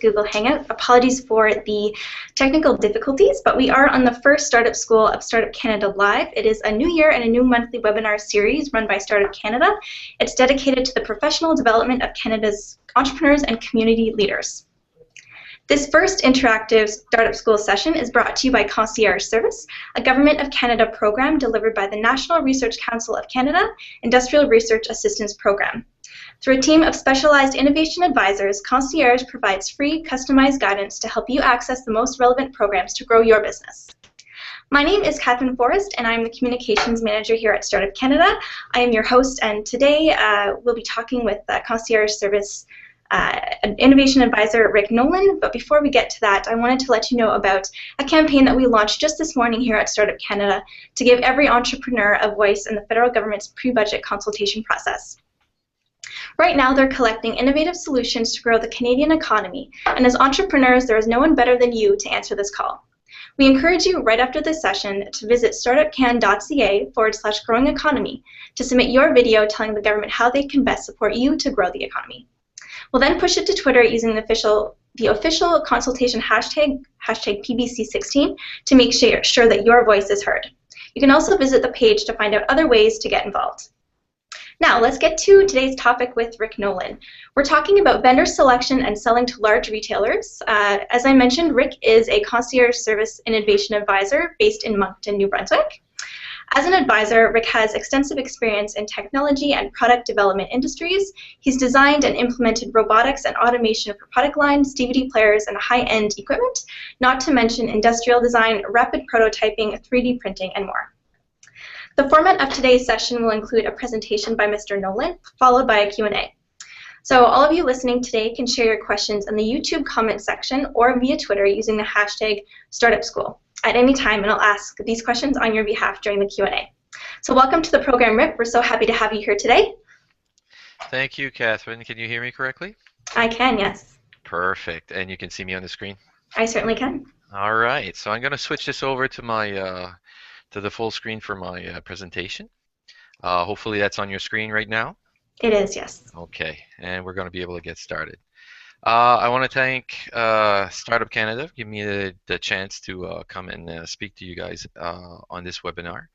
Google Hangout. Apologies for the technical difficulties, but we are on the first Startup School of Startup Canada Live. It is a new year and a new monthly webinar series run by Startup Canada. It's dedicated to the professional development of Canada's entrepreneurs and community leaders. This first interactive Startup School session is brought to you by Concierge Services, a Government of Canada program delivered by the National Research Council of Canada Industrial Research Assistance Program. Through a team of specialized innovation advisors, Concierge provides free, customized guidance to help you access the most relevant programs to grow your business. My name is Catherine Forrest, and I'm the Communications Manager here at Startup Canada. I am your host, and today we'll be talking with Concierge Service Innovation Advisor Rick Nowlan. But before we get to that, I wanted to let you know about a campaign that we launched just this morning here at Startup Canada to give every entrepreneur a voice in the federal government's pre-budget consultation process. Right now, they're collecting innovative solutions to grow the Canadian economy, and as entrepreneurs, there is no one better than you to answer this call. We encourage you right after this session to visit startupcan.ca/growing economy to submit your video telling the government how they can best support you to grow the economy. We'll then push it to Twitter using the official consultation hashtag #PBC16, to make sure that your voice is heard. You can also visit the page to find out other ways to get involved. Now, let's get to today's topic with Rick Nowlan. We're talking about vendor selection and selling to large retailers. As I mentioned, Rick is a Concierge Service Innovation Advisor based in Moncton, New Brunswick. As an advisor, Rick has extensive experience in technology and product development industries. He's designed and implemented robotics and automation for product lines, DVD players, and high-end equipment, not to mention industrial design, rapid prototyping, 3D printing, and more. The format of today's session will include a presentation by Mr. Nowlan, followed by a Q&A. So all of you listening today can share your questions in the YouTube comment section or via Twitter using the hashtag StartupSchool at any time, and I'll ask these questions on your behalf during the Q&A. So welcome to the program, Rick. We're so happy to have you here today. Thank you, Catherine. Can you hear me correctly? I can, yes. Perfect. And you can see me on the screen? I certainly can. All right. So I'm going to switch this over to my to the full screen for my presentation. Hopefully that's on your screen right now. It is, yes. Okay, and we're going to be able to get started. I want to thank Startup Canada for giving me the chance to come and speak to you guys on this webinar,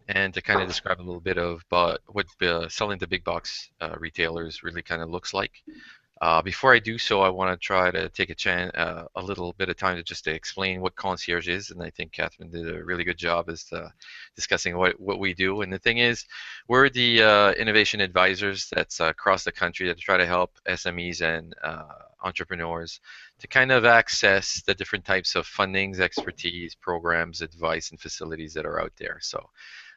and to kind of describe a little bit of what selling to big box retailers really kind of looks like. Before I do so, I want to try to take a little bit of time to explain what Concierge is, and I think Catherine did a really good job as discussing what we do. And the thing is, we're the innovation advisors that's across the country that try to help SMEs and entrepreneurs to kind of access the different types of fundings, expertise, programs, advice, and facilities that are out there. So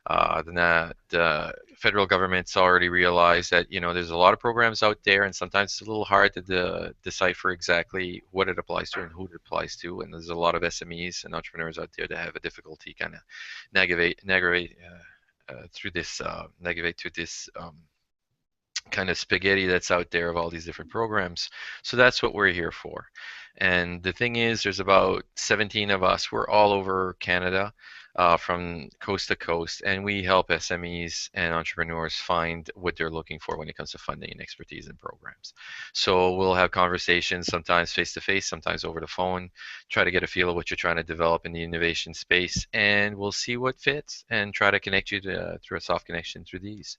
the federal government's already realized that there's a lot of programs out there, and sometimes it's a little hard to decipher exactly what it applies to and who it applies to, and there's a lot of SMEs and entrepreneurs out there that have a difficulty kind of navigate through this kind of spaghetti that's out there of all these different programs. So that's what we're here for. And the thing is, there's about 17 of us. We're all over Canada, from coast to coast, and we help SMEs and entrepreneurs find what they're looking for when it comes to funding and expertise in programs. So we'll have conversations, sometimes face-to-face, sometimes over the phone, try to get a feel of what you're trying to develop in the innovation space, and we'll see what fits and try to connect you through a soft connection through these.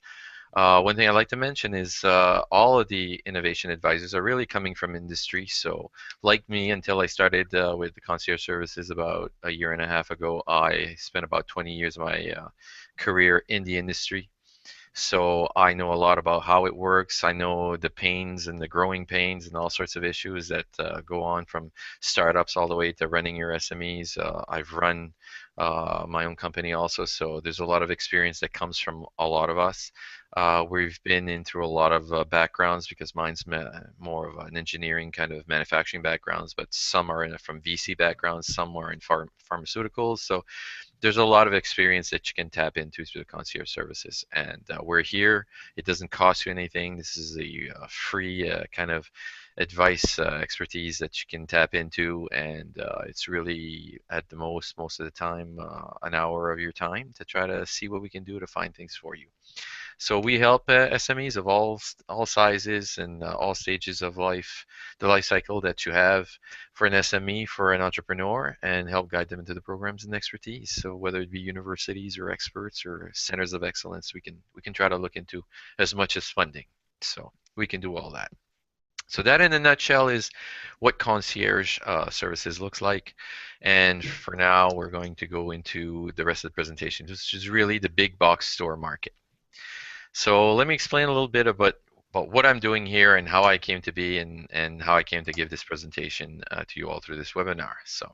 One thing I'd like to mention is all of the innovation advisors are really coming from industry. So like me, until I started with the Concierge Services about a year and a half ago, I spent about 20 years of my career in the industry. So I know a lot about how it works. I know the pains and the growing pains and all sorts of issues that go on from startups all the way to running your SMEs. I've run my own company also, so there's a lot of experience that comes from a lot of us. We've been in through a lot of backgrounds, because mine's more of an engineering kind of manufacturing backgrounds, but some are from VC backgrounds, some are in pharmaceuticals. So there's a lot of experience that you can tap into through the Concierge Services, and we're here. It doesn't cost you anything. This is a free kind of advice, expertise that you can tap into, and it's really at the most of the time an hour of your time to try to see what we can do to find things for you. So we help SMEs of all sizes and all stages of life, the life cycle that you have for an SME, for an entrepreneur, and help guide them into the programs and expertise. So whether it be universities or experts or centers of excellence, we can try to look into as much as funding. So we can do all that. So that in a nutshell is what concierge services looks like. And for now, we're going to go into the rest of the presentation, which is really the big box store market. So let me explain a little bit about what I'm doing here and how I came to be and how I came to give this presentation to you all through this webinar. So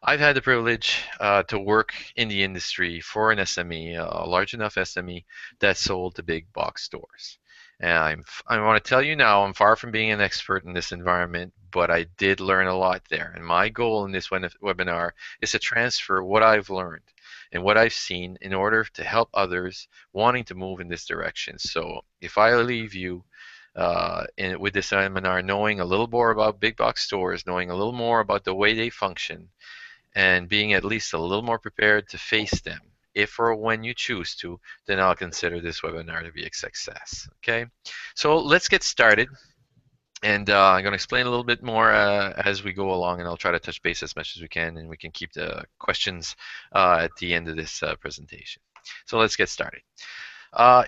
I've had the privilege to work in the industry for an SME, a large enough SME that sold to big box stores. And I want to tell you now, I'm far from being an expert in this environment, but I did learn a lot there. And my goal in this webinar is to transfer what I've learned and what I've seen in order to help others wanting to move in this direction. So if I leave you with this seminar knowing a little more about big box stores, knowing a little more about the way they function, and being at least a little more prepared to face them, if or when you choose to, then I'll consider this webinar to be a success. Okay, so let's get started. And I'm going to explain a little bit more as we go along, and I'll try to touch base as much as we can, and we can keep the questions at the end of this presentation. So let's get started.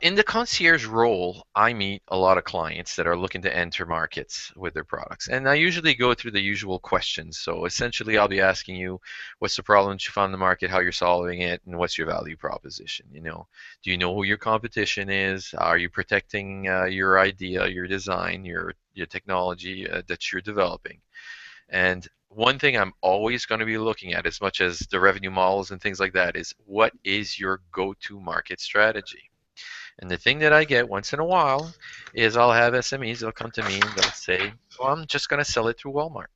In the concierge role, I meet a lot of clients that are looking to enter markets with their products. And I usually go through the usual questions. So essentially, I'll be asking you, what's the problem that you found in the market, how you're solving it, and what's your value proposition? Do you know who your competition is? Are you protecting your idea, your design, your technology that you're developing? And one thing I'm always going to be looking at, as much as the revenue models and things like that, is what is your go-to market strategy? And the thing that I get once in a while is I'll have SMEs, they'll come to me and they'll say, well, I'm just going to sell it through Walmart.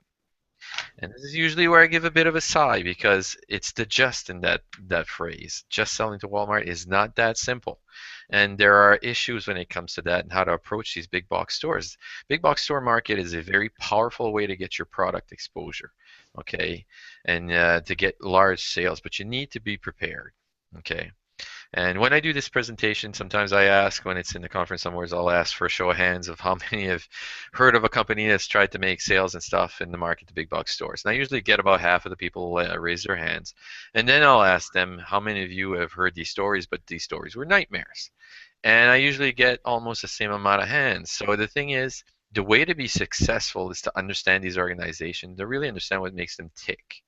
And this is usually where I give a bit of a sigh, because it's the just in that phrase. Just selling to Walmart is not that simple. And there are issues when it comes to that and how to approach these big box stores. Big box store market is a very powerful way to get your product exposure, okay, and to get large sales, but you need to be prepared, okay. And when I do this presentation, sometimes I ask, when it's in the conference somewhere, I'll ask for a show of hands of how many have heard of a company that's tried to make sales and stuff in the market to big box stores. And I usually get about half of the people raise their hands. And then I'll ask them, how many of you have heard these stories, but these stories were nightmares? And I usually get almost the same amount of hands. So the thing is, the way to be successful is to understand these organizations, to really understand what makes them tick.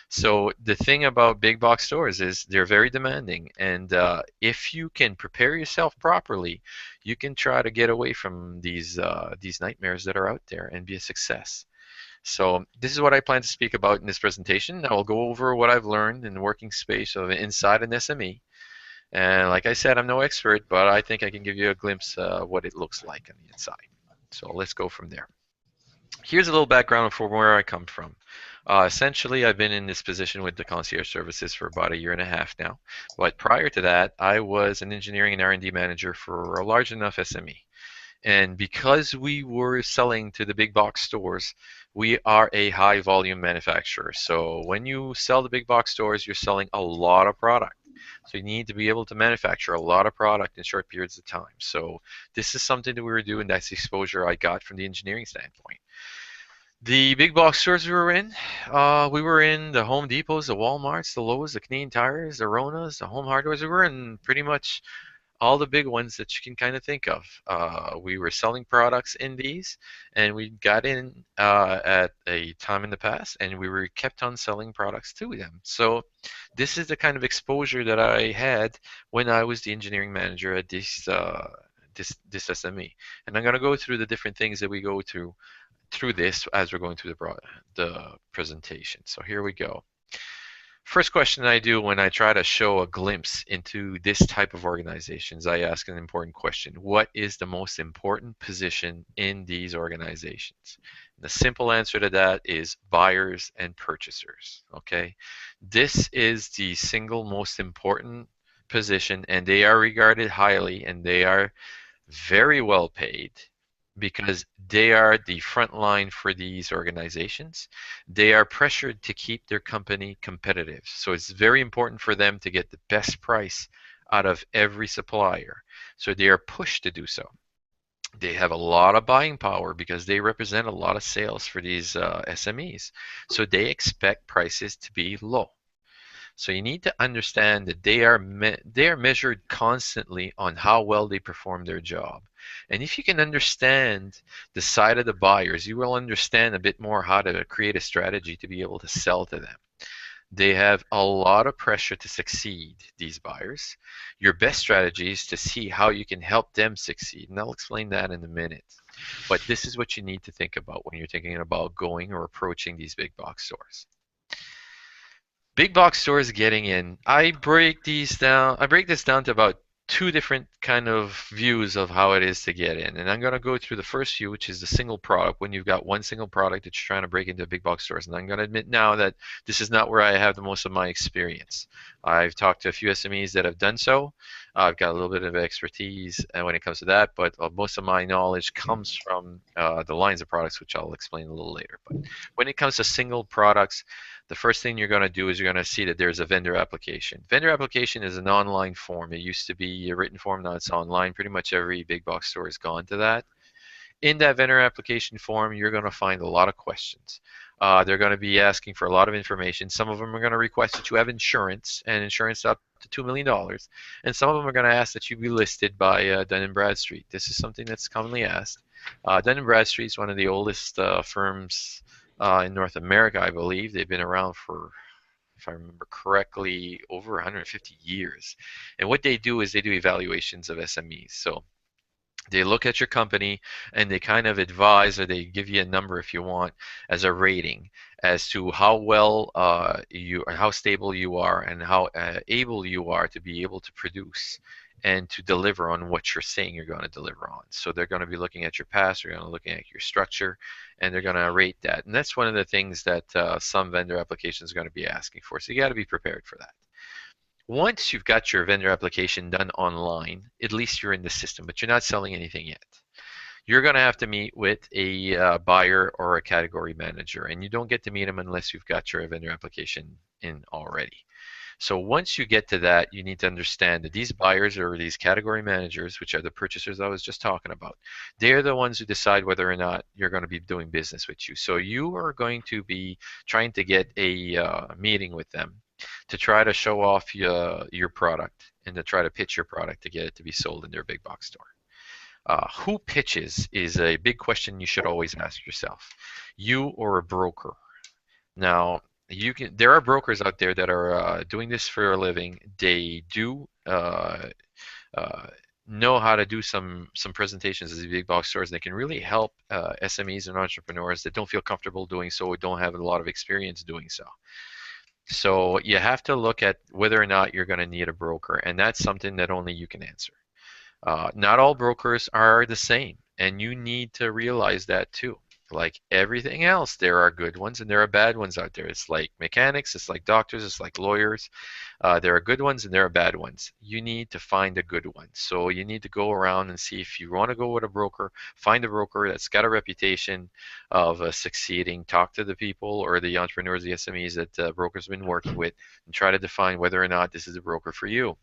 So the thing about big box stores is they're very demanding, and if you can prepare yourself properly, you can try to get away from these nightmares that are out there and be a success. So this is what I plan to speak about in this presentation. I will go over what I've learned in the working space of inside an SME. And like I said, I'm no expert, but I think I can give you a glimpse of what it looks like on the inside. So let's go from there. Here's a little background for where I come from. Essentially, I've been in this position with the Concierge Services for about a year and a half now. But prior to that, I was an engineering and R&D manager for a large enough SME. And because we were selling to the big box stores, we are a high volume manufacturer. So when you sell to big box stores, you're selling a lot of product. So you need to be able to manufacture a lot of product in short periods of time. So this is something that we were doing. That's the exposure I got from the engineering standpoint. The big box stores we were in the Home Depots, the Walmarts, the Lowe's, the Canadian Tires, the Ronas, the Home Hardwares. We were in pretty much all the big ones that you can kind of think of. We were selling products in these, and we got in at a time in the past, and we were kept on selling products to them. So this is the kind of exposure that I had when I was the engineering manager at this SME. And I'm going to go through the different things that we go through this as we're going through the presentation. So here we go. First question I do when I try to show a glimpse into this type of organizations, I ask an important question. What is the most important position in these organizations? The simple answer to that is buyers and purchasers, okay? This is the single most important position, and they are regarded highly, and they are very well paid, because they are the front line for these organizations. They are pressured to keep their company competitive. So it's very important for them to get the best price out of every supplier. So they are pushed to do so. They have a lot of buying power because they represent a lot of sales for these SMEs. So they expect prices to be low. So you need to understand that they are measured constantly on how well they perform their job. And if you can understand the side of the buyers, you will understand a bit more how to create a strategy to be able to sell to them. They have a lot of pressure to succeed, these buyers. Your best strategy is to see how you can help them succeed. And I'll explain that in a minute. But this is what you need to think about when you're thinking about going or approaching these big box stores. Big box stores getting in. I break this down to about two different kind of views of how it is to get in. And I'm going to go through the first view, which is the single product, when you've got one single product that you're trying to break into big box stores. And I'm going to admit now that this is not where I have the most of my experience. I've talked to a few SMEs that have done so. I've got a little bit of expertise when it comes to that, but most of my knowledge comes from the lines of products, which I'll explain a little later. But when it comes to single products, the first thing you're going to do is you're going to see that there's a vendor application. Vendor application is an online form. It used to be a written form, now it's online. Pretty much every big box store has gone to that. In that vendor application form, you're going to find a lot of questions. They're going to be asking for a lot of information. Some of them are going to request that you have insurance, and insurance up to $2 million. And some of them are going to ask that you be listed by Dun & Bradstreet. This is something that's commonly asked. Dun & Bradstreet is one of the oldest firms in North America, I believe. They've been around for, if I remember correctly, over 150 years. And what they do is they do evaluations of SMEs. So they look at your company and they kind of advise, or they give you a number if you want, as a rating as to how well how stable you are and how able you are to be able to produce and to deliver on what you're saying you're going to deliver on. So they're going to be looking at your past, they're going to be looking at your structure, and they're going to rate that. And that's one of the things that some vendor applications are going to be asking for. So you got to be prepared for that. Once you've got your vendor application done online, at least you're in the system, but you're not selling anything yet. You're going to have to meet with a buyer or a category manager, and you don't get to meet them unless you've got your vendor application in already. So once you get to that, you need to understand that these buyers or these category managers, which are the purchasers I was just talking about, they're the ones who decide whether or not you're going to be doing business with you. So you are going to be trying to get a meeting with them to try to show off your product and to try to pitch your product to get it to be sold in their big box store. Who pitches is a big question you should always ask yourself. You or a broker. Now, there are brokers out there that are doing this for a living. They do know how to do some presentations as big box stores. And they can really help SMEs and entrepreneurs that don't feel comfortable doing so or don't have a lot of experience doing so. So you have to look at whether or not you're going to need a broker, and that's something that only you can answer. Not all brokers are the same, and you need to realize that too. Like everything else, there are good ones and there are bad ones out there. It's like mechanics, it's like doctors, it's like lawyers. There are good ones and there are bad ones. You need to find a good one. So you need to go around and see if you want to go with a broker, find a broker that's got a reputation of succeeding. Talk to the people or the entrepreneurs, the SMEs that brokers have been working with, and try to define whether or not this is a broker for you.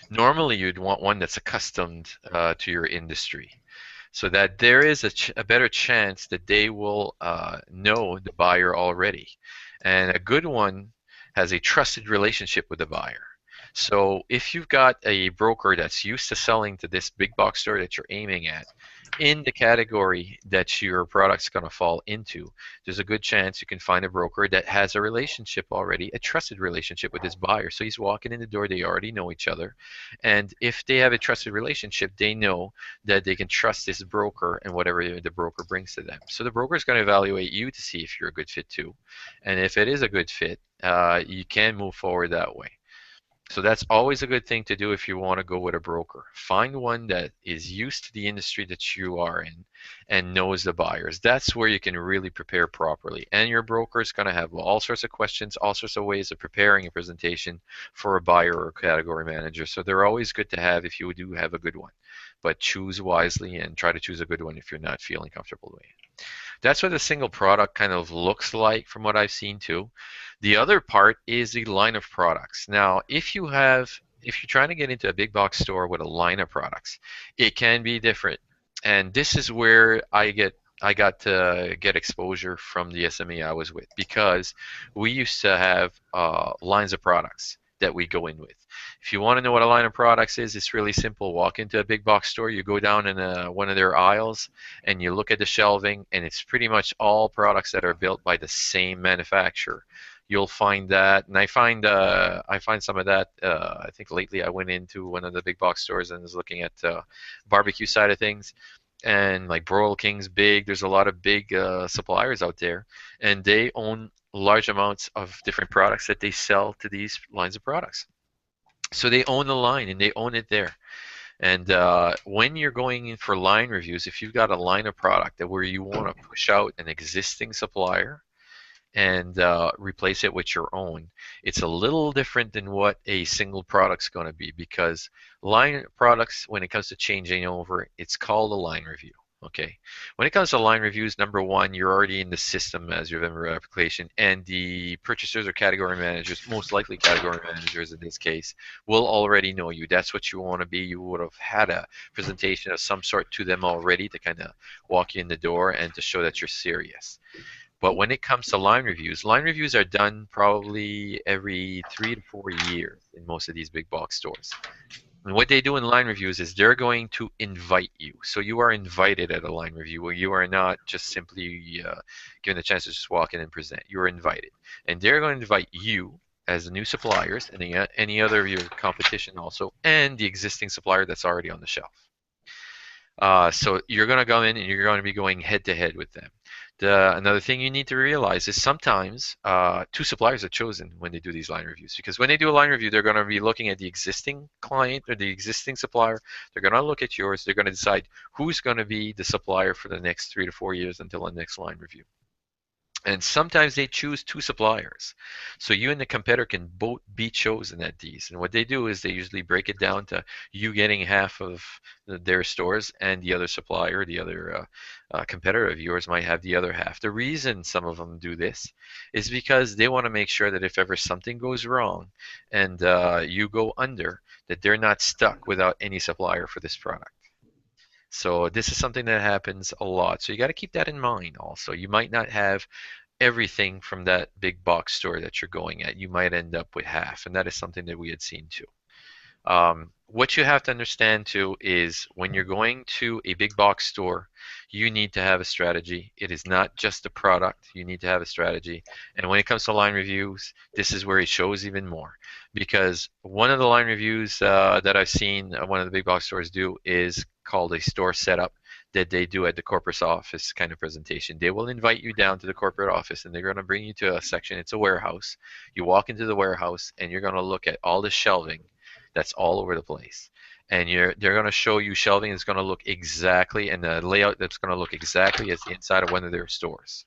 Normally, you'd want one that's accustomed to your industry, so that there is a better chance that they will know the buyer already. And a good one has a trusted relationship with the buyer. So if you've got a broker that's used to selling to this big box store that you're aiming at, in the category that your product's going to fall into, there's a good chance you can find a broker that has a relationship already, a trusted relationship with this buyer. So he's walking in the door, they already know each other. And if they have a trusted relationship, they know that they can trust this broker and whatever the broker brings to them. So the broker is going to evaluate you to see if you're a good fit too. And if it is a good fit, you can move forward that way. So that's always a good thing to do if you want to go with a broker. Find one that is used to the industry that you are in and knows the buyers. That's where you can really prepare properly. And your broker is going to have all sorts of questions, all sorts of ways of preparing a presentation for a buyer or category manager. So they're always good to have if you do have a good one. But choose wisely and try to choose a good one if you're not feeling comfortable with it. That's what a single product kind of looks like from what I've seen too. The other part is the line of products. Now, if you have if you're trying to get into a big box store with a line of products, it can be different. And this is where I got to get exposure from the SME I was with, because we used to have lines of products that we go in with. If you want to know what a line of products is, it's really simple. Walk into a big box store, you go down in one of their aisles, and you look at the shelving, and it's pretty much all products that are built by the same manufacturer. You'll find that, and I find some of that. I think lately I went into one of the big box stores and was looking at barbecue side of things, and like Broil King's big. There's a lot of big suppliers out there, and they own large amounts of different products that they sell to these lines of products. So they own the line and they own it there. And when you're going in for line reviews, if you've got a line of product that where you want to push out an existing supplier and replace it with your own, it's a little different than what a single product's going to be, because line products, when it comes to changing over, it's called a line review. Okay. When it comes to line reviews, number one, you're already in the system as your vendor application, and the purchasers or category managers, most likely category managers in this case, will already know you. That's what you want to be. You would have had a presentation of some sort to them already to kind of walk you in the door and to show that you're serious. But when it comes to line reviews are done probably every 3 to 4 years in most of these big box stores. And what they do in line reviews is they're going to invite you. So you are invited at a line review where you are not just simply given the chance to just walk in and present. You are invited. And they're going to invite you as the new suppliers and any other of your competition also, and the existing supplier that's already on the shelf. So you're going to go in and you're going to be going head to head with them. Another thing you need to realize is sometimes two suppliers are chosen when they do these line reviews, because when they do a line review, they're going to be looking at the existing client or the existing supplier. They're going to look at yours. They're going to decide who's going to be the supplier for the next 3 to 4 years until the next line review. And sometimes they choose two suppliers. So you and the competitor can both be chosen at these. And what they do is they usually break it down to you getting half of their stores, and the other supplier, the other competitor of yours, might have the other half. The reason some of them do this is because they want to make sure that if ever something goes wrong and you go under, that they're not stuck without any supplier for this product. So this is something that happens a lot. So you got to keep that in mind also. You might not have everything from that big box store that you're going at. You might end up with half, and that is something that we had seen too. What you have to understand too is when you're going to a big box store, you need to have a strategy. It is not just a product. You need to have a strategy. And when it comes to line reviews, this is where it shows even more. Because one of the line reviews that I've seen one of the big box stores do is called a store setup that they do at the corporate office kind of presentation. They will invite you down to the corporate office and they're going to bring you to a section. It's a warehouse. You walk into the warehouse and you're going to look at all the shelving that's all over the place. And they're going to show you shelving that's going to look exactly, and the layout that's going to look exactly as the inside of one of their stores.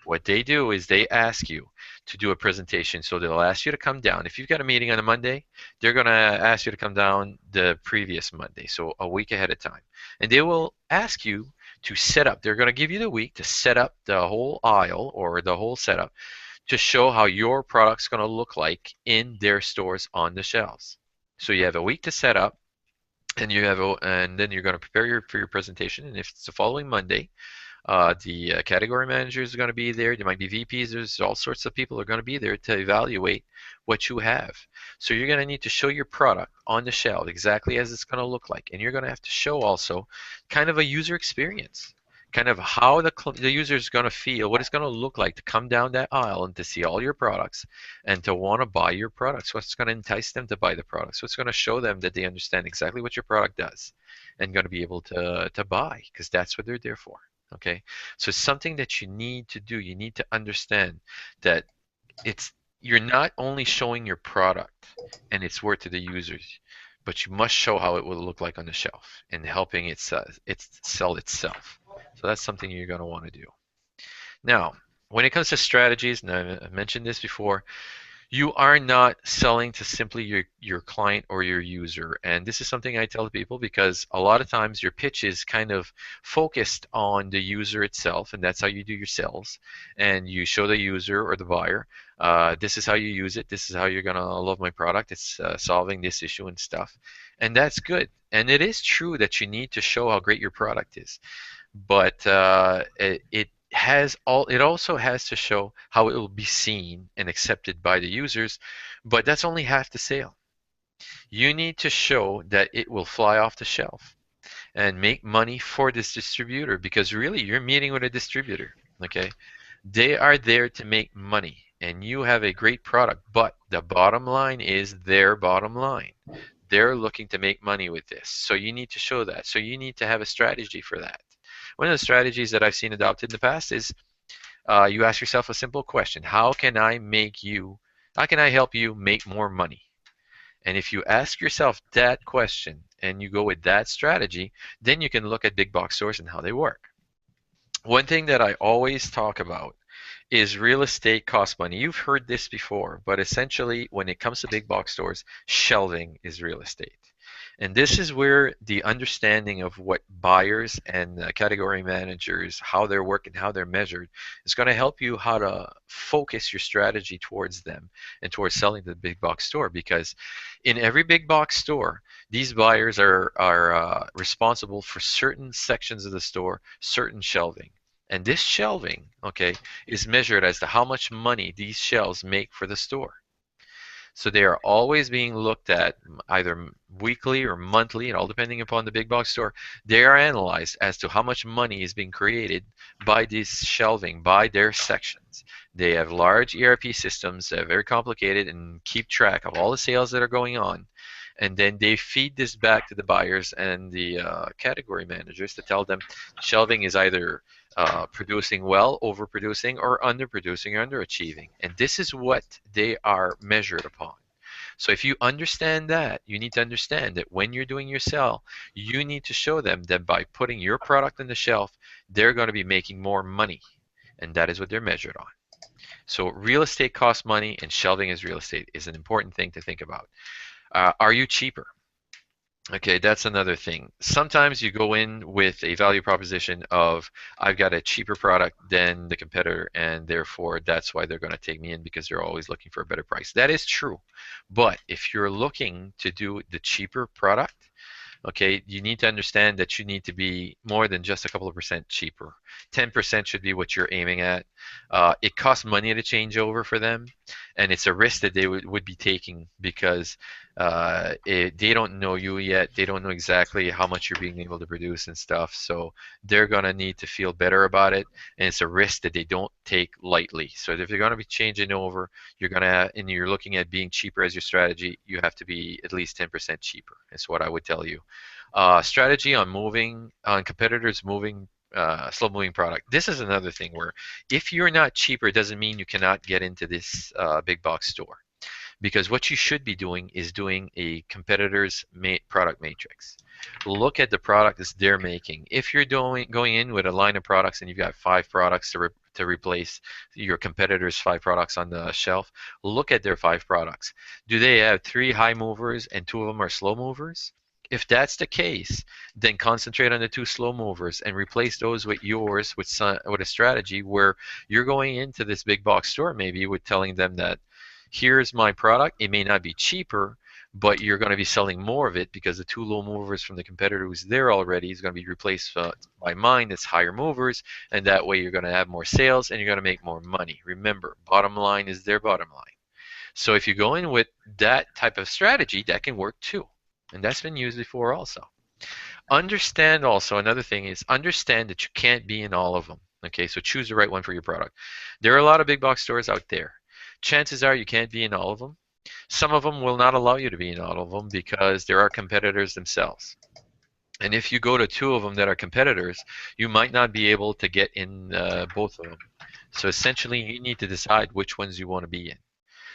What they do is they ask you to do a presentation. So they'll ask you to come down. If you've got a meeting on a Monday, they're going to ask you to come down the previous Monday, so a week ahead of time. And they will ask you to set up. They're going to give you the week to set up the whole aisle or the whole setup to show how your product's going to look like in their stores on the shelves. So you have a week to set up, and then you're going to prepare for your presentation. And if it's the following Monday, the category managers are going to be there. There might be VPs. There's all sorts of people are going to be there to evaluate what you have. So you're going to need to show your product on the shelf exactly as it's going to look like, and you're going to have to show also kind of a user experience, kind of how the user is going to feel, what it's going to look like to come down that aisle and to see all your products and to want to buy your products. What's going to entice them to buy the products? What's going to show them that they understand exactly what your product does and going to be able to buy, because that's what they're there for. Okay, so it's something that you need to do. You need to understand that you're not only showing your product and its worth to the users, but you must show how it will look like on the shelf and helping it sell itself. So that's something you're going to want to do. Now, when it comes to strategies, and I mentioned this before, You are not selling to simply your client or your user. And this is something I tell people because a lot of times your pitch is kind of focused on the user itself, and that's how you do your sales. And you show the user or the buyer, this is how you use it, this is how you're gonna love my product, it's solving this issue and stuff. And that's good. And it is true that you need to show how great your product is, but it also has to show how it will be seen and accepted by the users, but that's only half the sale. You need to show that it will fly off the shelf and make money for this distributor, because really you're meeting with a distributor. Okay, they are there to make money and you have a great product, but the bottom line is their bottom line. They're looking to make money with this, so you need to show that. So you need to have a strategy for that. One of the strategies that I've seen adopted in the past is you ask yourself a simple question: how can I help you make more money? And if you ask yourself that question and you go with that strategy, then you can look at big box stores and how they work. One thing that I always talk about is real estate costs money. You've heard this before, but essentially when it comes to big box stores, shelving is real estate. And this is where the understanding of what buyers and category managers, how they're working, how they're measured, is going to help you how to focus your strategy towards them and towards selling to the big box store. Because in every big box store, these buyers are responsible for certain sections of the store, certain shelving. And this shelving, okay, is measured as to how much money these shelves make for the store. So they are always being looked at either weekly or monthly, and all depending upon the big box store. They are analyzed as to how much money is being created by this shelving, by their sections. They have large ERP systems that are very complicated and keep track of all the sales that are going on. And then they feed this back to the buyers and the category managers to tell them shelving is either producing well, overproducing, or underproducing or underachieving. And this is what they are measured upon. So if you understand that, you need to understand that when you're doing your sell, you need to show them that by putting your product on the shelf, they're going to be making more money. And that is what they're measured on. So real estate costs money, and shelving as real estate is an important thing to think about. Are you cheaper? Okay, that's another thing. Sometimes you go in with a value proposition of, I've got a cheaper product than the competitor, and therefore that's why they're going to take me in, because they're always looking for a better price. That is true. But if you're looking to do the cheaper product, okay, you need to understand that you need to be more than just a couple of percent cheaper. 10% should be what you're aiming at. It costs money to change over for them, and it's a risk that they would be taking, because they don't know you yet. They don't know exactly how much you're being able to produce and stuff. So they're going to need to feel better about it, and it's a risk that they don't take lightly. So if you're going to be changing over, and you're looking at being cheaper as your strategy, you have to be at least 10% cheaper. Is what I would tell you. Strategy on competitors moving slow moving product. This is another thing where if you're not cheaper, it doesn't mean you cannot get into this big box store. Because what you should be doing is doing a competitor's product matrix. Look at the products they're making. If you're going in with a line of products and you've got 5 products to replace your competitor's 5 products on the shelf, look at their 5 products. Do they have 3 high movers and 2 of them are slow movers? If that's the case, then concentrate on the 2 slow movers and replace those with yours with a strategy where you're going into this big box store maybe with telling them that here's my product. It may not be cheaper, but you're going to be selling more of it because the 2 low movers from the competitor who's there already is going to be replaced by mine that's higher movers, and that way you're going to have more sales and you're going to make more money. Remember, bottom line is their bottom line. So if you go in with that type of strategy, that can work too. And that's been used before also. Understand also, another thing is understand that you can't be in all of them. Okay, so choose the right one for your product. There are a lot of big box stores out there. Chances are you can't be in all of them. Some of them will not allow you to be in all of them because there are competitors themselves. And if you go to 2 of them that are competitors, you might not be able to get in both of them. So essentially, you need to decide which ones you want to be in.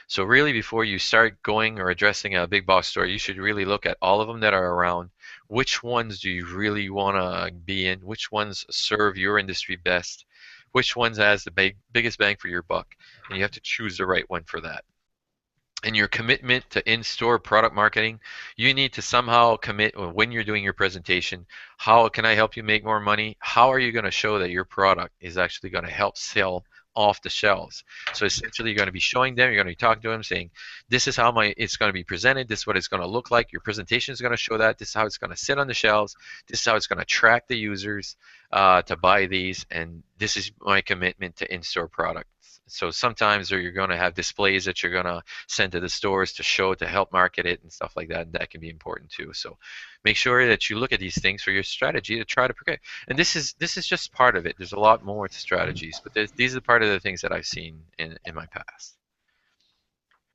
So really, before you start going or addressing a big box store, you should really look at all of them that are around. Which ones do you really want to be in? Which ones serve your industry best? Which ones has the biggest bang for your buck? And you have to choose the right one for that. and your commitment to in-store product marketing, you need to somehow commit when you're doing your presentation. How can I help you make more money? How are you going to show that your product is actually going to help sell off the shelves? So essentially, you're going to be showing them, you're going to be talking to them, saying, "This is how it's going to be presented. This is what it's going to look like. Your presentation is going to show that. This is how it's going to sit on the shelves. This is how it's going to attract the users to buy these, and this is my commitment to in-store product." So sometimes you're going to have displays that you're going to send to the stores to show, to help market it and stuff like that. And that can be important too. So make sure that you look at these things for your strategy to try to protect. And this is just part of it. There's a lot more to strategies, but these are part of the things that I've seen in my past.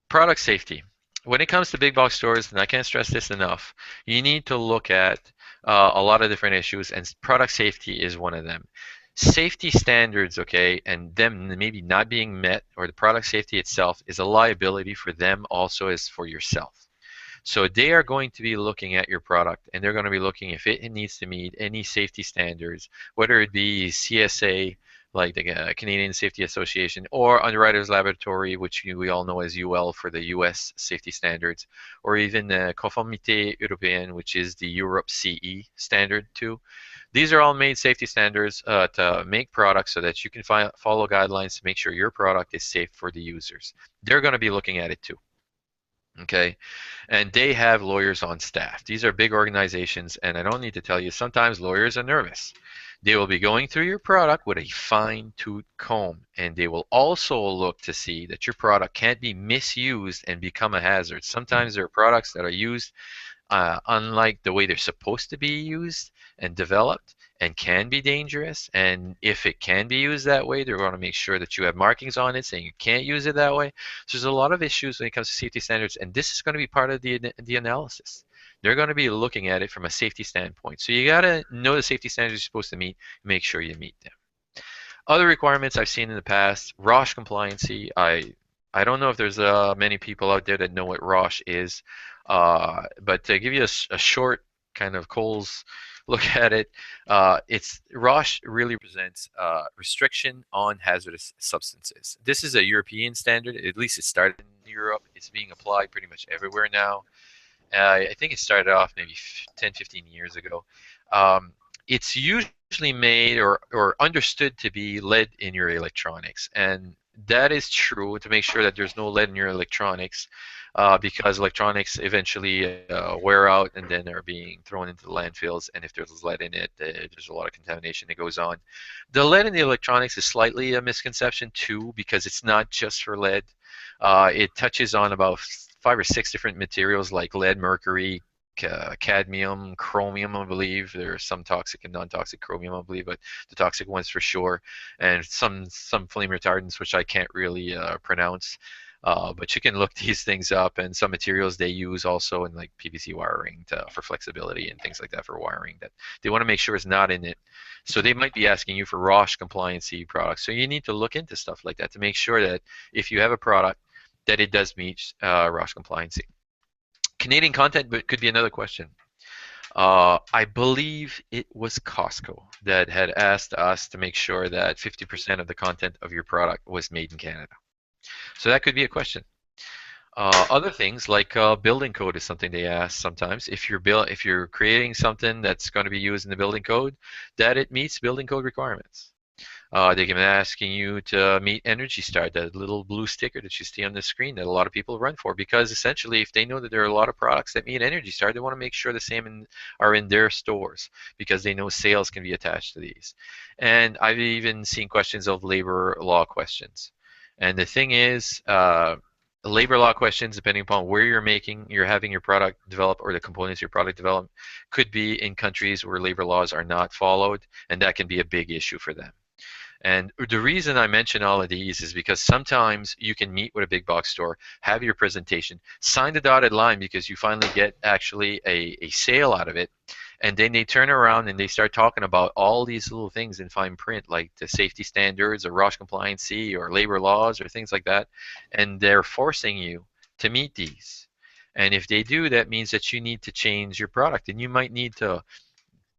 Product safety. When it comes to big box stores, and I can't stress this enough, you need to look at a lot of different issues, and product safety is one of them. Safety standards, okay, and them maybe not being met, or the product safety itself, is a liability for them also as for yourself. So they are going to be looking at your product, and they're going to be looking if it needs to meet any safety standards, whether it be CSA, like the Canadian Safety Association, or Underwriters Laboratory, which we all know as UL for the US safety standards, or even Conformité Européenne, which is the Europe CE standard too. These are all made safety standards to make products so that you can follow guidelines to make sure your product is safe for the users. They're going to be looking at it too. Okay, and they have lawyers on staff. These are big organizations, and I don't need to tell you, sometimes lawyers are nervous. They will be going through your product with a fine-tooth comb, and they will also look to see that your product can't be misused and become a hazard. Sometimes there are products that are used unlike the way they're supposed to be used and developed, and can be dangerous. And if it can be used that way, they're going to make sure that you have markings on it saying you can't use it that way. So there's a lot of issues when it comes to safety standards, and this is going to be part of the analysis. They're going to be looking at it from a safety standpoint. So you got to know the safety standards you're supposed to meet, make sure you meet them. Other requirements I've seen in the past, ROSH compliancy. I don't know if there's many people out there that know what ROSH is, but to give you a short kind of Cole's look at it, it's ROSH really represents restriction on hazardous substances. This is a European standard. At least it started in Europe. It's being applied pretty much everywhere now. I think it started off maybe 10, 15 years ago. It's usually made or understood to be lead in your electronics, and that is true to make sure that there's no lead in your electronics, because electronics eventually wear out and then are being thrown into the landfills, and if there's lead in it, there's a lot of contamination that goes on. The lead in the electronics is slightly a misconception too, because it's not just for lead. It touches on about 5 or 6 different materials like lead, mercury, cadmium, chromium, I believe. There are some toxic and non-toxic chromium, I believe, but the toxic ones for sure, and some flame retardants, which I can't really pronounce. But you can look these things up, and some materials they use also in like PVC wiring for flexibility and things like that for wiring that they want to make sure is not in it. So they might be asking you for ROSH compliancy products. So you need to look into stuff like that to make sure that if you have a product that it does meet ROSH compliancy. Canadian content, but could be another question. I believe it was Costco that had asked us to make sure that 50% of the content of your product was made in Canada. So that could be a question. Other things like building code is something they ask sometimes. If you're creating something that's going to be used in the building code, that it meets building code requirements. They can be asking you to meet Energy Star, that little blue sticker that you see on the screen that a lot of people run for, because essentially if they know that there are a lot of products that meet Energy Star, they want to make sure the same are in their stores, because they know sales can be attached to these. And I've even seen questions of labor law questions. And the thing is, labor law questions, depending upon where you're having your product develop, or the components of your product develop, could be in countries where labor laws are not followed, and that can be a big issue for them. And the reason I mention all of these is because sometimes you can meet with a big box store, have your presentation, sign the dotted line because you finally get actually a sale out of it, and then they turn around and they start talking about all these little things in fine print, like the safety standards or ROSH compliancy or labor laws or things like that, and they're forcing you to meet these. And if they do, that means that you need to change your product, and you might need to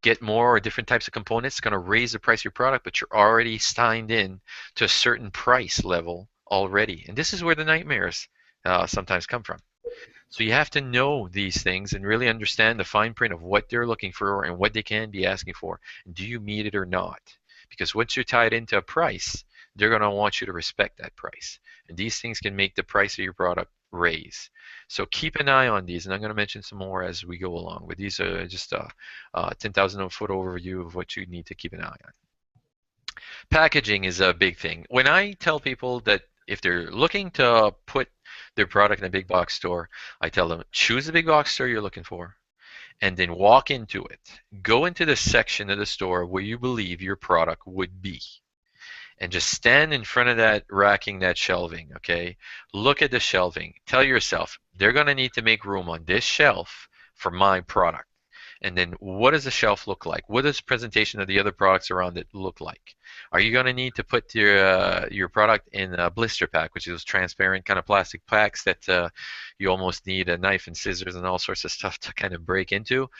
get more or different types of components. It's going to raise the price of your product, but you're already signed in to a certain price level already. And this is where the nightmares sometimes come from. So you have to know these things and really understand the fine print of what they're looking for and what they can be asking for. And do you meet it or not? Because once you're tied into a price, they're going to want you to respect that price. And these things can make the price of your product raise. So keep an eye on these, and I'm going to mention some more as we go along. But these are just a 10,000 foot overview of what you need to keep an eye on. Packaging is a big thing. When I tell people that if they're looking to put their product in a big box store, I tell them choose the big box store you're looking for and then walk into it. Go into the section of the store where you believe your product would be and just stand in front of that racking, that shelving, okay? Look at the shelving. Tell yourself, they're going to need to make room on this shelf for my product. And then what does the shelf look like? What does the presentation of the other products around it look like? Are you going to need to put your product in a blister pack, which is those transparent kind of plastic packs that you almost need a knife and scissors and all sorts of stuff to kind of break into?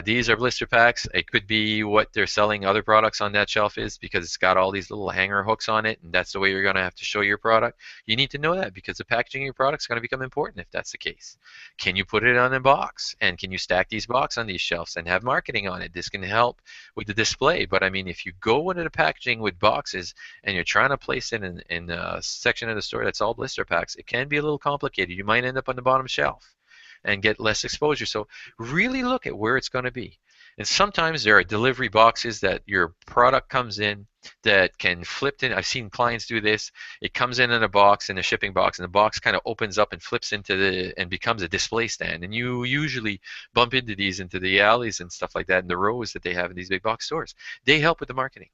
These are blister packs. It could be what they're selling other products on that shelf is because it's got all these little hanger hooks on it, and that's the way you're going to have to show your product. You need to know that because the packaging of your product is going to become important if that's the case. Can you put it on a box? And can you stack these boxes on these shelves and have marketing on it? This can help with the display. But I mean, if you go into the packaging with boxes and you're trying to place it in a section of the store that's all blister packs, it can be a little complicated. You might end up on the bottom shelf and get less exposure. So really look at where it's going to be. And sometimes there are delivery boxes that your product comes in that can flip in. I've seen clients do this. It comes in a box, in a shipping box, and the box kind of opens up and flips into and becomes a display stand. And you usually bump into these into the alleys and stuff like that in the rows that they have in these big box stores. They help with the marketing.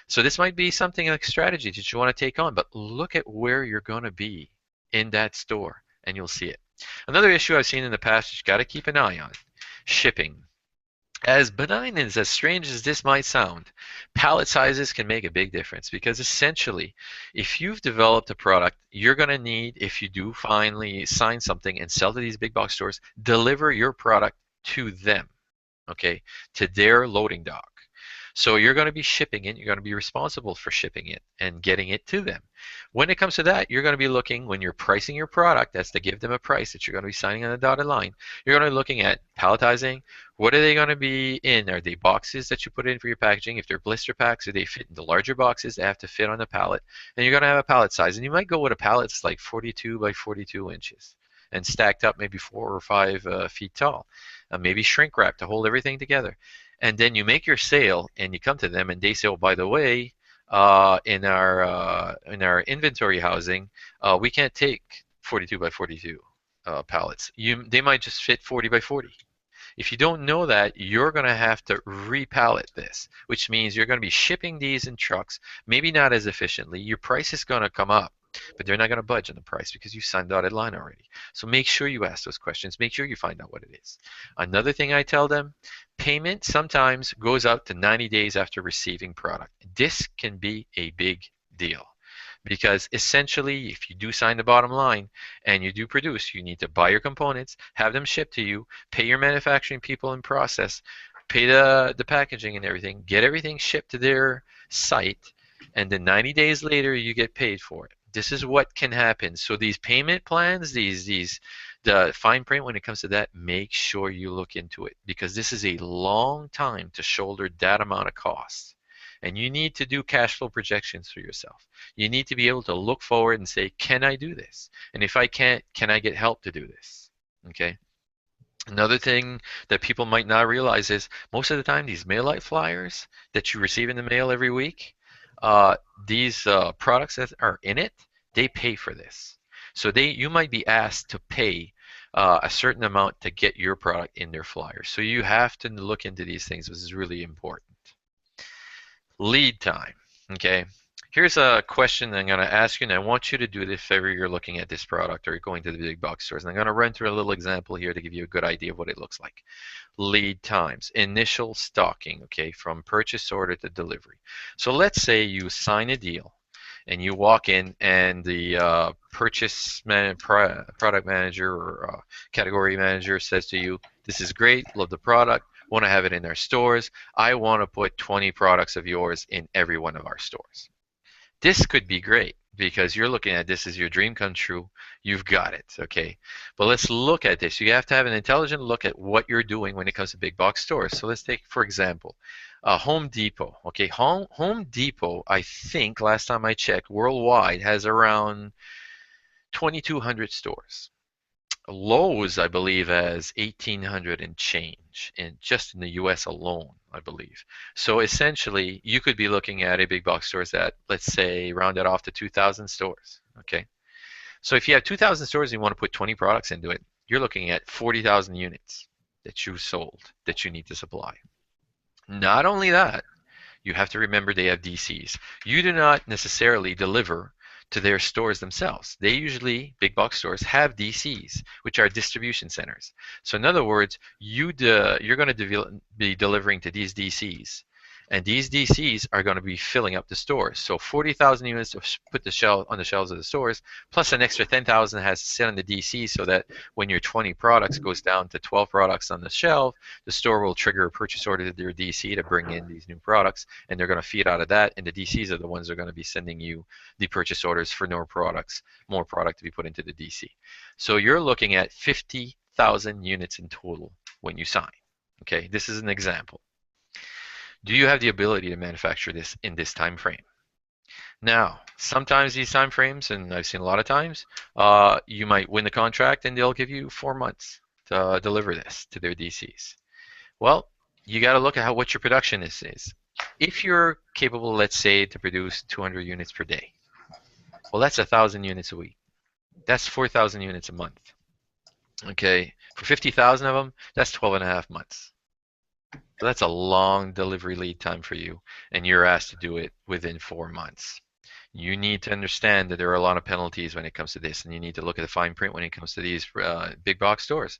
So this might be something like a strategy that you want to take on, but look at where you're going to be in that store and you'll see it. Another issue I've seen in the past you've got to keep an eye on, shipping. As benign and as strange as this might sound, pallet sizes can make a big difference because essentially, if you've developed a product, you're going to need, if you do finally sign something and sell to these big box stores, deliver your product to them, okay, to their loading dock. So you're going to be shipping it, you're going to be responsible for shipping it and getting it to them. When it comes to that, you're going to be looking, when you're pricing your product, that's to give them a price that you're going to be signing on the dotted line, you're going to be looking at palletizing. What are they going to be in? Are they boxes that you put in for your packaging? If they're blister packs, do they fit into larger boxes? They have to fit on the pallet. And you're going to have a pallet size. And you might go with a pallet that's like 42 by 42 inches and stacked up maybe 4 or 5 feet tall. Maybe shrink wrap to hold everything together. And then you make your sale and you come to them and they say, oh, by the way, in our inventory housing, we can't take 42 by 42 pallets. They might just fit 40 by 40. If you don't know that, you're going to have to repallet this, which means you're going to be shipping these in trucks, maybe not as efficiently. Your price is going to come up, but they're not going to budge on the price because you signed dotted line already. So make sure you ask those questions. Make sure you find out what it is. Another thing I tell them, payment sometimes goes out to 90 days after receiving product. This can be a big deal because essentially if you do sign the bottom line and you do produce, you need to buy your components, have them shipped to you, pay your manufacturing people in process, pay the packaging and everything, get everything shipped to their site, and then 90 days later you get paid for it. This is what can happen. So these payment plans, the fine print when it comes to that, make sure you look into it because this is a long time to shoulder that amount of costs. And you need to do cash flow projections for yourself. You need to be able to look forward and say, can I do this? And if I can't, can I get help to do this? Okay. Another thing that people might not realize is most of the time these mail-out flyers that you receive in the mail every week, these products that are in it, they pay for this. So you might be asked to pay a certain amount to get your product in their flyers. So you have to look into these things. This is really important. Lead time. Okay. Here's a question I'm going to ask you, and I want you to do this if ever you're looking at this product or going to the big box stores. And I'm going to run through a little example here to give you a good idea of what it looks like. Lead times, initial stocking, okay, from purchase order to delivery. So let's say you sign a deal and you walk in and the product manager or category manager says to you, this is great, love the product, want to have it in our stores. I want to put 20 products of yours in every one of our stores. This could be great. because you're looking at this as your dream come true. You've got it, okay? But let's look at this. You have to have an intelligent look at what you're doing when it comes to big box stores. So let's take, for example, Home Depot. Okay, Home Depot, I think last time I checked, worldwide has around 2,200 stores. Lowe's, I believe, has 1,800 and change in just in the U.S. alone, I believe. So essentially, you could be looking at a big box stores that, let's say, round it off to 2,000 stores. Okay. So if you have 2,000 stores and you want to put 20 products into it, you're looking at 40,000 units that you sold that you need to supply. Not only that, you have to remember they have DCs. You do not necessarily deliver to their stores themselves. They usually, big box stores, have DCs, which are distribution centers. So in other words, you're going to be delivering to these DCs. And these DCs are going to be filling up the stores. So 40,000 units to put on the shelves of the stores, plus an extra 10,000 has to sit on the DC so that when your 20 products goes down to 12 products on the shelf, the store will trigger a purchase order to their DC to bring in these new products, and they're going to feed out of that, and the DCs are the ones that are going to be sending you the purchase orders for more product to be put into the DC. So you're looking at 50,000 units in total when you sign. Okay, this is an example. Do you have the ability to manufacture this in this time frame? Now, sometimes these time frames, and I've seen a lot of times, you might win the contract and they'll give you 4 months to deliver this to their DCs. Well, you got to look at what your production is. If you're capable, let's say, to produce 200 units per day, well, that's 1,000 units a week. That's 4,000 units a month. Okay, for 50,000 of them, that's 12 and a half months. So that's a long delivery lead time for you, and you're asked to do it within 4 months. You need to understand that there are a lot of penalties when it comes to this, and you need to look at the fine print when it comes to these big box stores.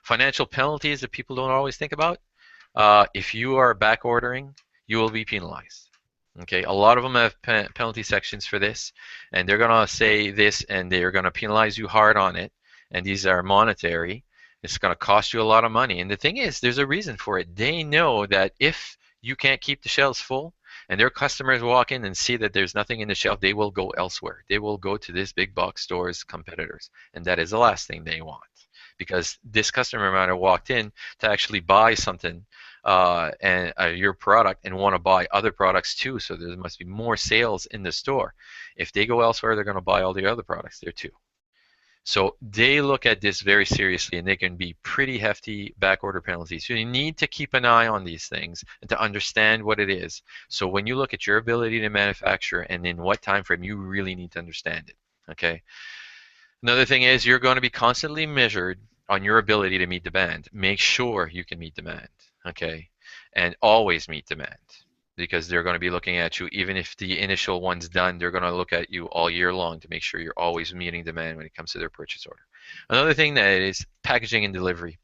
Financial penalties that people don't always think about. If you are back ordering, you will be penalized. Okay, a lot of them have penalty sections for this, and they're going to say this, and they're going to penalize you hard on it, and these are monetary. It's going to cost you a lot of money. And the thing is, there's a reason for it. They know that if you can't keep the shelves full and their customers walk in and see that there's nothing in the shelf, they will go elsewhere. They will go to this big box store's competitors. And that is the last thing they want, because this customer might have walked in to actually buy something and your product and want to buy other products too. So there must be more sales in the store. If they go elsewhere, they're going to buy all the other products there too. So they look at this very seriously, and they can be pretty hefty backorder penalties. So you need to keep an eye on these things and to understand what it is. So when you look at your ability to manufacture and in what time frame, you really need to understand it. Okay. Another thing is you're going to be constantly measured on your ability to meet demand. Make sure you can meet demand. Okay, and always meet demand, because they're going to be looking at you. Even if the initial one's done, they're going to look at you all year long to make sure you're always meeting demand when it comes to their purchase order. Another thing that is packaging and delivery.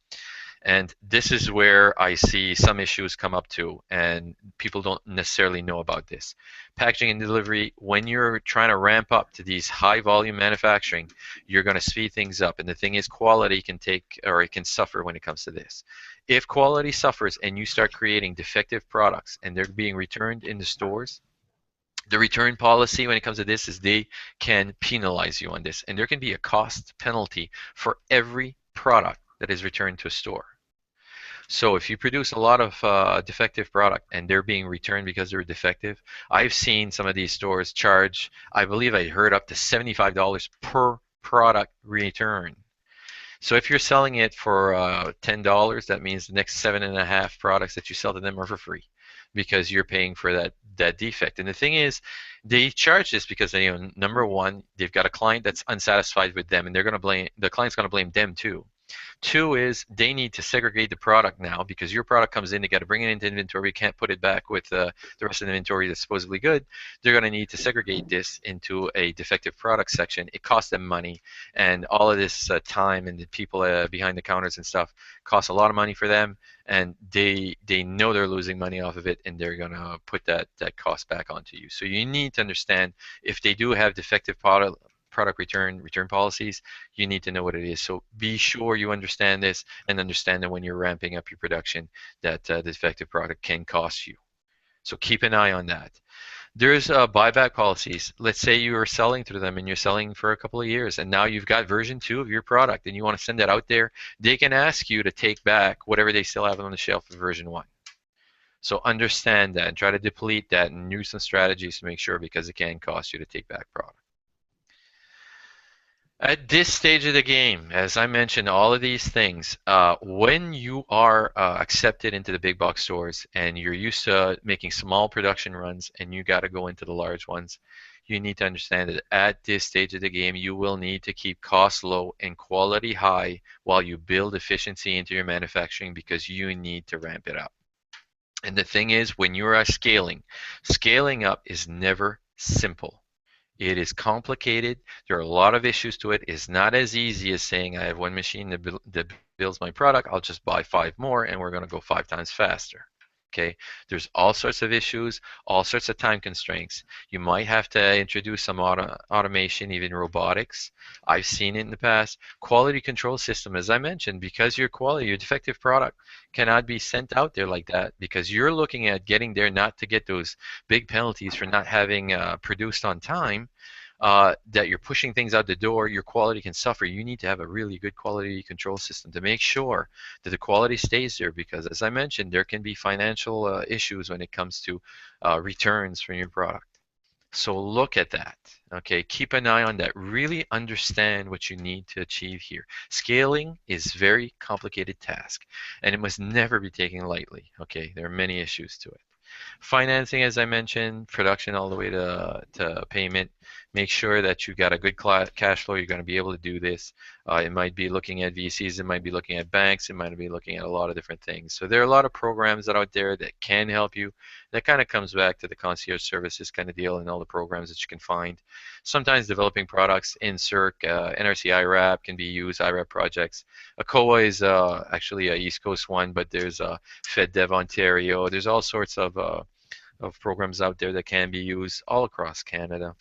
And this is where I see some issues come up too, and people don't necessarily know about this. Packaging and delivery, when you're trying to ramp up to these high volume manufacturing, you're going to speed things up. And the thing is, quality can take, or it can suffer when it comes to this. If quality suffers and you start creating defective products and they're being returned in the stores, the return policy when it comes to this is they can penalize you on this. And there can be a cost penalty for every product that is returned to a store. So if you produce a lot of defective product and they're being returned because they're defective, I've seen some of these stores charge, I believe I heard, up to $75 per product return. So if you're selling it for $10, that means the next 7.5 products that you sell to them are for free, because you're paying for that defect. And the thing is, they charge this because they, number one, they've got a client that's unsatisfied with them, and they're going to blame the client's going to blame them too. Two is they need to segregate the product now, because your product comes in, they got to bring it into inventory. You can't put it back with the rest of the inventory that's supposedly good. They're going to need to segregate this into a defective product section. It costs them money, and all of this time and the people behind the counters and stuff costs a lot of money for them, and they know they're losing money off of it, and they're going to put that cost back onto you. So you need to understand, if they do have defective product return policies, you need to know what it is. So be sure you understand this, and understand that when you're ramping up your production, that the defective product can cost you. So keep an eye on that. There's buyback policies. Let's say you are selling through them and you're selling for a couple of years, and now you've got version 2 of your product and you want to send that out there. They can ask you to take back whatever they still have on the shelf of version 1. So understand that and try to deplete that and use some strategies to make sure, because it can cost you to take back product. At this stage of the game, as I mentioned, all of these things, when you are accepted into the big box stores and you're used to making small production runs and you got to go into the large ones, you need to understand that at this stage of the game, you will need to keep costs low and quality high while you build efficiency into your manufacturing, because you need to ramp it up. And the thing is, when you are scaling, scaling up is never simple. It is complicated. There are a lot of issues to it. It's not as easy as saying I have one machine that builds my product. I'll just buy 5 more and we're going to go 5 times faster. Okay, there's all sorts of issues, all sorts of time constraints. You might have to introduce some automation, even robotics. I've seen it in the past. Quality control system, as I mentioned, because your defective product cannot be sent out there like that, because you're looking at getting there not to get those big penalties for not having produced on time. That you're pushing things out the door, your quality can suffer. You need to have a really good quality control system to make sure that the quality stays there, because as I mentioned, there can be financial issues when it comes to returns from your product. So look at that. Okay, keep an eye on that. Really understand what you need to achieve here. Scaling is a very complicated task, and it must never be taken lightly. Okay, there are many issues to it. Financing, as I mentioned, production all the way to payment. Make sure that you got a good cash flow. You're going to be able to do this. It might be looking at VCs. It might be looking at banks. It might be looking at a lot of different things. So there are a lot of programs that are out there that can help you. That kind of comes back to the concierge services kind of deal and all the programs that you can find. Sometimes developing products in CERC, NRC IRAP can be used, IRAP projects. ACOA is actually a East Coast one, but there's FedDev Ontario. There's all sorts of programs out there that can be used all across Canada.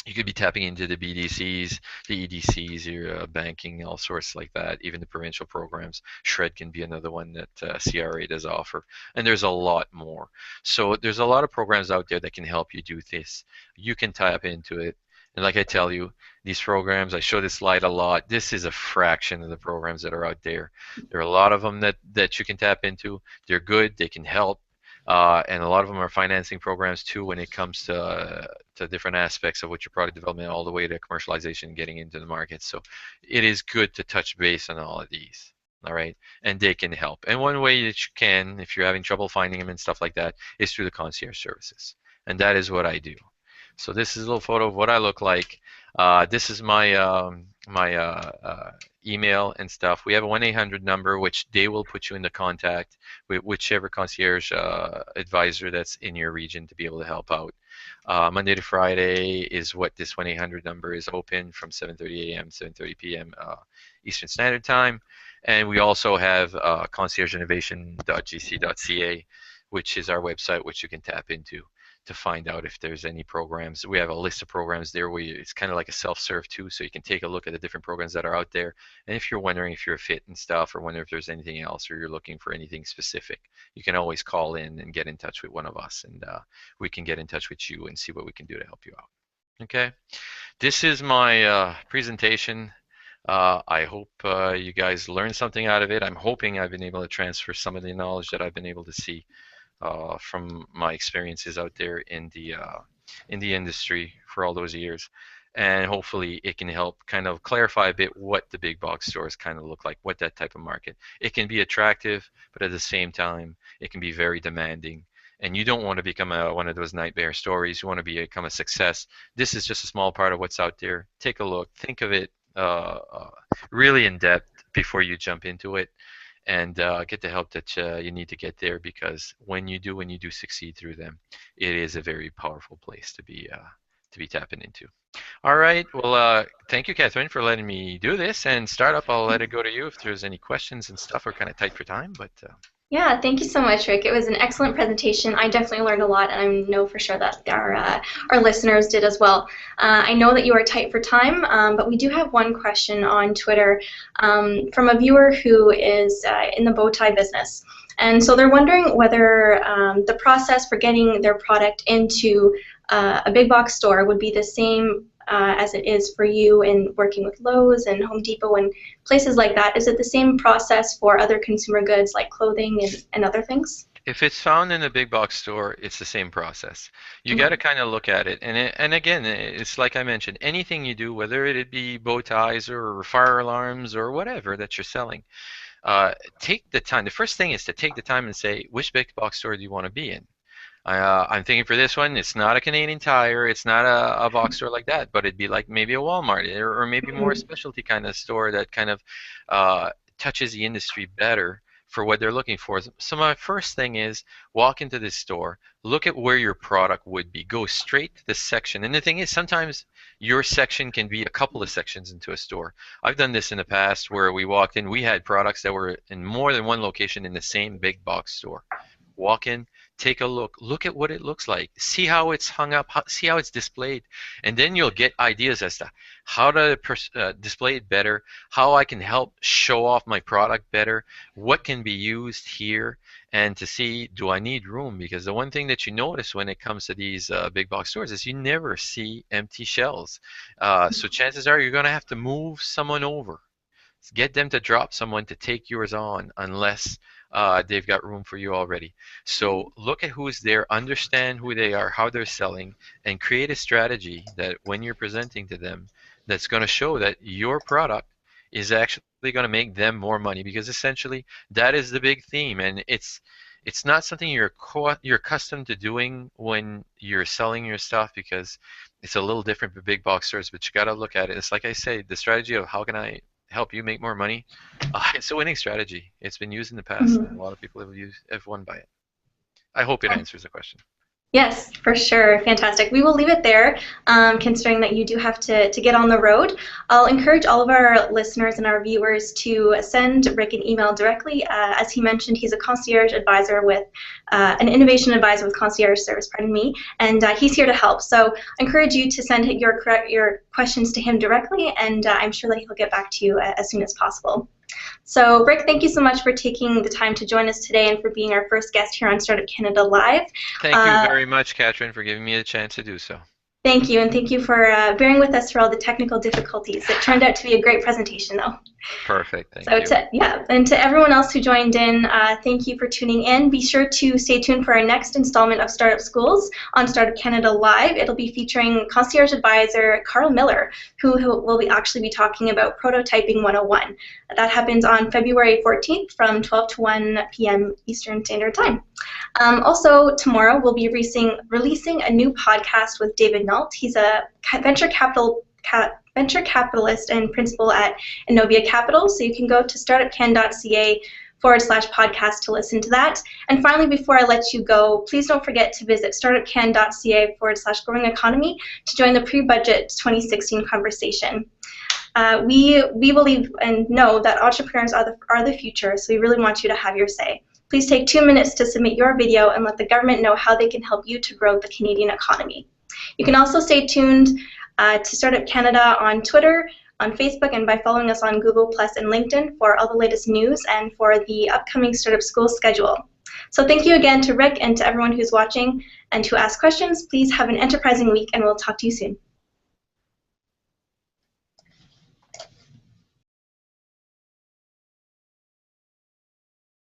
You could be tapping into the BDCs, the EDCs, your banking, all sorts like that, even the provincial programs. SHRED can be another one that CRA does offer. And there's a lot more. So there's a lot of programs out there that can help you do this. You can tap into it. And like I tell you, these programs, I show this slide a lot. This is a fraction of the programs that are out there. There are a lot of them that you can tap into. They're good. They can help. And a lot of them are financing programs too when it comes to different aspects of what your product development all the way to commercialization and getting into the market. So it is good to touch base on all of these. All right, and they can help. And one way that you can, if you're having trouble finding them and stuff like that, is through the concierge services. And that is what I do. So this is a little photo of what I look like. This is my email and stuff. We have a 1-800 number, which they will put you into contact with whichever concierge advisor that's in your region to be able to help out. Monday to Friday is what this 1-800 number is open from 7:30 a.m. 7:30 p.m. Eastern Standard Time. And we also have conciergeinnovation.gc.ca, which is our website, which you can tap into to find out if there's any programs. We have a list of programs there where it's kind of like a self-serve too, so you can take a look at the different programs that are out there. And if you're wondering if you're a fit and stuff, or wonder if there's anything else, or you're looking for anything specific, you can always call in and get in touch with one of us, and we can get in touch with you and see what we can do to help you out. Okay, this is my presentation. I hope you guys learned something out of it. I'm hoping I've been able to transfer some of the knowledge that I've been able to see from my experiences out there in the industry for all those years, and hopefully it can help kind of clarify a bit what the big box stores kind of look like, what that type of market. It can be attractive, but at the same time it can be very demanding, and you don't want to become one of those nightmare stories. You want to become a success. This is just a small part of what's out there. Take a look, think of it really in depth before you jump into it, and get the help that you need to get there, because when you do succeed through them, it is a very powerful place to be tapping into. All right, well, thank you, Catherine, for letting me do this. And startup, I'll let it go to you if there's any questions and stuff. We're kind of tight for time, but yeah, thank you so much, Rick. It was an excellent presentation. I definitely learned a lot, and I know for sure that our listeners did as well. I know that you are tight for time, but we do have one question on Twitter from a viewer who is in the bow tie business. And so they're wondering whether the process for getting their product into a big box store would be the same as it is for you in working with Lowe's and Home Depot and places like that? Is it the same process for other consumer goods like clothing and other things? If it's found in a big box store, it's the same process. You got to Okay. kind of look at it, and again, it's like I mentioned, anything you do, whether it be bow ties or fire alarms or whatever that you're selling, take the time. The first thing is to take the time and say, which big box store do you want to be in? I'm thinking for this one, it's not a Canadian Tire, it's not a box store like that, but it'd be like maybe a Walmart or maybe more a Mhm. specialty kind of store that kind of uh, touches the industry better for what they're looking for. So my first thing is walk into this store, look at where your product would be, go straight to the section. And the thing is, sometimes your section can be a couple of sections into a store. I've done this in the past where we walked in, we had products that were in more than one location in the same big box store. Walk in, take a look, look at what it looks like, see how it's hung up, see how it's displayed, and then you'll get ideas as to how to display it better, how I can help show off my product better, what can be used here, and to see, do I need room? Because the one thing that you notice when it comes to these big box stores is you never see empty shelves. So chances are you're going to have to move someone over, get them to drop someone to take yours on unless they've got room for you already. So look at who's there, understand who they are, how they're selling, and create a strategy that when you're presenting to them, that's going to show that your product is actually going to make them more money, because essentially that is the big theme, and it's not something you're accustomed to doing when you're selling your stuff, because it's a little different for big box stores, but you got to look at it. It's like I say, the strategy of how can I help you make more money. It's a winning strategy. It's been used in the past, and a Mhm. lot of people have won by it. I hope it answers the question. Yes, for sure. Fantastic. We will leave it there, considering that you do have to get on the road. I'll encourage all of our listeners and our viewers to send Rick an email directly. As he mentioned, he's a concierge advisor with an innovation advisor with Concierge Service, pardon me, and he's here to help. So I encourage you to send your questions to him directly, and I'm sure that he'll get back to you as soon as possible. So, Rick, thank you so much for taking the time to join us today and for being our first guest here on Startup Canada Live. Thank you Uh, very much, Catherine, for giving me a chance to do so. Thank you, and thank you for bearing with us through all the technical difficulties. It turned out to be a great presentation, though. Perfect. Thank So you. and to everyone else who joined in, thank you for tuning in. Be sure to stay tuned for our next installment of Startup Schools on Startup Canada Live. It'll be featuring concierge advisor Carl Miller, who will actually be talking about prototyping 101. That happens on February 14th from 12 to 1 p.m. Eastern Standard Time. Also, tomorrow we'll be releasing a new podcast with David Nault. He's a venture capitalist and principal at Innovia Capital. So you can go to startupcan.ca/podcast to listen to that. And finally, before I let you go, please don't forget to visit startupcan.ca/growing economy to join the pre-budget 2016 conversation. We believe and know that entrepreneurs are the future, so we really want you to have your say. Please take 2 minutes to submit your video and let the government know how they can help you to grow the Canadian economy. You can also stay tuned to Startup Canada on Twitter, on Facebook, and by following us on Google Plus and LinkedIn for all the latest news and for the upcoming Startup School schedule. So thank you again to Rick and to everyone who's watching and who asked questions. Please have an enterprising week, and we'll talk to you soon.